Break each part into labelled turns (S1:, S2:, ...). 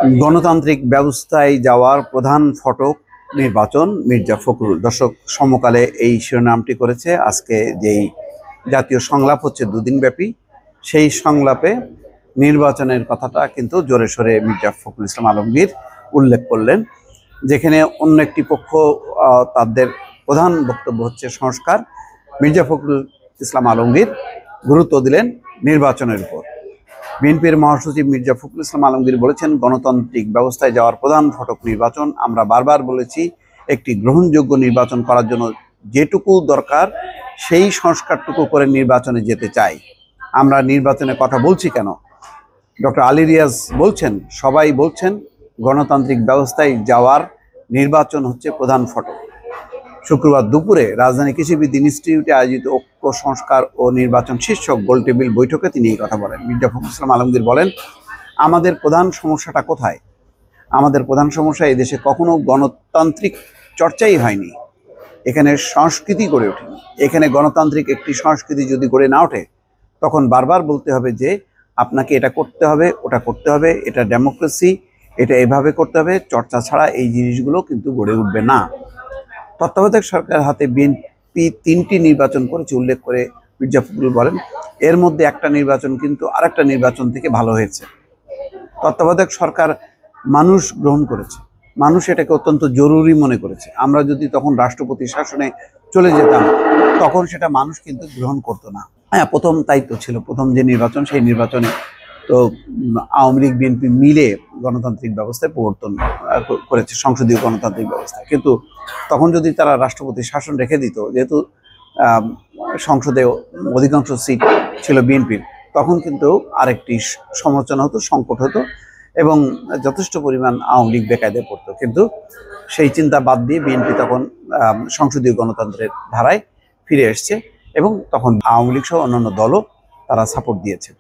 S1: গণতান্ত্রিক ব্যবস্থায় যাওয়ার প্রধান ফটক নির্বাচন, মির্জা ফখরুল। দর্শক, সমকালে এই শিরোনামটি করেছে। আজকে যেই জাতীয় সংলাপ হচ্ছে দুদিন ব্যাপী, সেই সংলাপে নির্বাচনের কথাটা কিন্তু জোরে সোরে মির্জা ফখরুল ইসলাম আলমগীর উল্লেখ করলেন, যেখানে অন্য একটি পক্ষ তাদের প্রধান বক্তব্য হচ্ছে সংস্কার। মির্জা ফখরুল ইসলাম আলমগীর গুরুত্ব দিলেন নির্বাচনের উপর। বিএনপির মহাসচিব মির্জা ফখরুল ইসলাম আলমগীর বলেছেন, গণতান্ত্রিক ব্যবস্থায় যাওয়ার প্রধান ফটক নির্বাচন। আমরা বারবার বলেছি, একটি গ্রহণযোগ্য নির্বাচন করার জন্য যেটুকু দরকার সেই সংস্কারটুকু করে নির্বাচনে যেতে চাই। আমরা নির্বাচনের কথা বলছি কেন? ডক্টর আলী রিয়াজ বলছেন, সবাই বলছেন গণতান্ত্রিক ব্যবস্থায় যাওয়ার নির্বাচন হচ্ছে প্রধান ফটক। শুক্রবার দুপুরে রাজধানী কৃষিবিদ ইনস্টিটিউটে আয়োজিত ঐক্য সংস্কার ও নির্বাচন শীর্ষক গোলটেবিল বৈঠকে তিনি এই কথা বলেন। মির্জা ফখরুল ইসলাম আলমগীর বলেন, আমাদের প্রধান সমস্যাটা কোথায়? আমাদের প্রধান সমস্যা, এই দেশে কখনো গণতান্ত্রিক চর্চাই হয়নি, এখানে সংস্কৃতি গড়ে ওঠেনি। এখানে গণতান্ত্রিক একটি সংস্কৃতি যদি গড়ে না ওঠে, তখন বারবার বলতে হবে যে আপনাকে এটা করতে হবে, ওটা করতে হবে, এটা ডেমোক্রেসি, এটা এভাবে করতে হবে। চর্চা ছাড়া এই জিনিসগুলো কিন্তু গড়ে উঠবে না। তত্ত্বাবধায়ক সরকারের হাতে বিএনপি 3টি নির্বাচন করেছে উল্লেখ করে মির্জা ফখরুল বলেন, এর মধ্যে একটা নির্বাচন কিন্তু আরেকটা নির্বাচন থেকে ভালো হয়েছে। তত্ত্বাবধায়ক সরকার মানুষ গ্রহণ করেছে, মানুষ এটাকে অত্যন্ত জরুরি মনে করেছে। আমরা যদি তখন রাষ্ট্রপতি শাসনে চলে যেতাম, তখন সেটা মানুষ কিন্তু গ্রহণ করতো না। হ্যাঁ, প্রথম তাই তো ছিল, প্রথম যে নির্বাচন, সেই নির্বাচনে তো আওয়ামী লীগ বিএনপি মিলে গণতান্ত্রিক ব্যবস্থায় প্রবর্তন করেছে, সংসদীয় গণতান্ত্রিক ব্যবস্থা। কিন্তু তখন যদি তারা রাষ্ট্রপতি শাসন রেখে দিত, যেহেতু সংসদে অধিকাংশ সিট ছিল বিএনপির, তখন কিন্তু আরেকটি সমালোচনা হতো, সংকট হতো এবং যথেষ্ট পরিমাণ আওয়ামী লীগ বেকায়দায় পড়তো। কিন্তু সেই চিন্তা বাদ দিয়ে বিএনপি তখন সংসদীয় গণতন্ত্রের ধারায় ফিরে এসছে এবং তখন আওয়ামী লীগ সহ অন্যান্য দলও তারা সাপোর্ট দিয়েছে।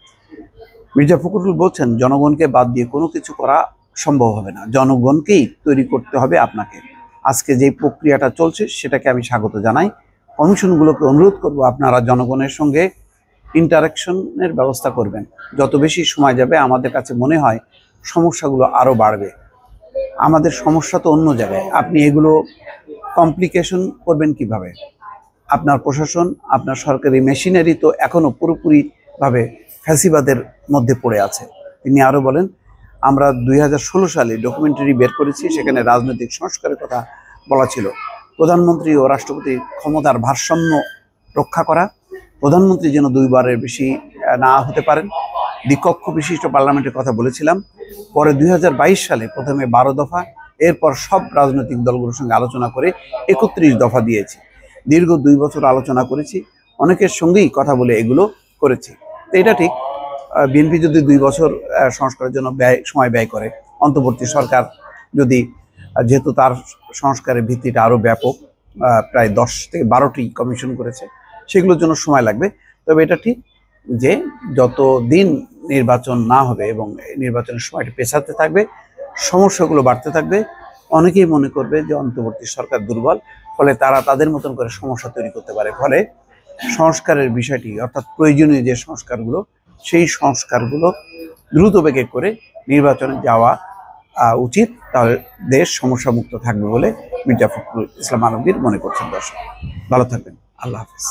S1: মির্জা ফখরুল বলছেন, জনগণকে বাদ দিয়ে কোনো কিছু করা সম্ভব হবে না, জনগণকেই তৈরি করতে হবে আপনাকে। আজকে যে প্রক্রিয়াটা চলছে সেটাকে আমি স্বাগত জানাই। কমিশনগুলোকে অনুরোধ করব, আপনারা জনগণের সঙ্গে ইন্টারাকশনের ব্যবস্থা করবেন। যত বেশি সময় যাবে, আমাদের কাছে মনে হয় সমস্যাগুলো আরও বাড়বে। আমাদের সমস্যা তো অন্য জায়গায়, আপনি এগুলো কমপ্লিকেশন করবেন কিভাবে? আপনার প্রশাসন, আপনার সরকারি মেশিনারি তো এখনও পুরোপুরিভাবে ফ্যাসিবাদের মধ্যে পড়ে আছে। তিনি আরও বলেন, আমরা 2016 সালে ডকুমেন্টারি বের করেছি, সেখানে রাজনৈতিক সংস্কারের কথা বলা ছিল। প্রধানমন্ত্রী ও রাষ্ট্রপতির ক্ষমতার ভারসাম্য রক্ষা করা, প্রধানমন্ত্রী যেন 2বারের বেশি না হতে পারেন। দ্বিকক্ষ বিশিষ্ট পার্লামেন্টের কথা বলেছিলাম। পরে 2022 সালে প্রথমে 12 দফা, এরপর সব রাজনৈতিক দলগুলোর সঙ্গে আলোচনা করে 31 দফা দিয়েছি। দীর্ঘ 2 বছর আলোচনা করেছি, অনেকের সঙ্গেই কথা বলে এগুলো করেছি। তো এটা ঠিক, বিএনপি যদি 2 বছর সংস্কারের জন্য সময় ব্যয় করে, অন্তর্বর্তী সরকার যদি, যেহেতু তার সংস্কারের ভিত্তিটা আরও ব্যাপক, প্রায় 10 থেকে 12টি কমিশন করেছে, সেগুলোর জন্য সময় লাগবে। তবে এটা ঠিক যে যত দিন নির্বাচন না হবে এবং নির্বাচনের সময়টা পেছাতে থাকবে, সমস্যাগুলো বাড়তে থাকবে। অনেকেই মনে করবে যে অন্তর্বর্তী সরকার দুর্বল, ফলে তারা তাদের মতন করে সমস্যা তৈরি করতে পারে। ফলে সংস্কারের বিষয়টি, অর্থাৎ প্রয়োজনীয় যে সংস্কারগুলো, সেই সংস্কারগুলো দ্রুত বেগে করে নির্বাচনে যাওয়া উচিত। তাহলে দেশ সমস্যামুক্ত থাকবে বলে মির্জা ফখরুল ইসলাম আলমগীর মনে করছেন। দর্শক, ভালো থাকবেন। আল্লাহ হাফিজ।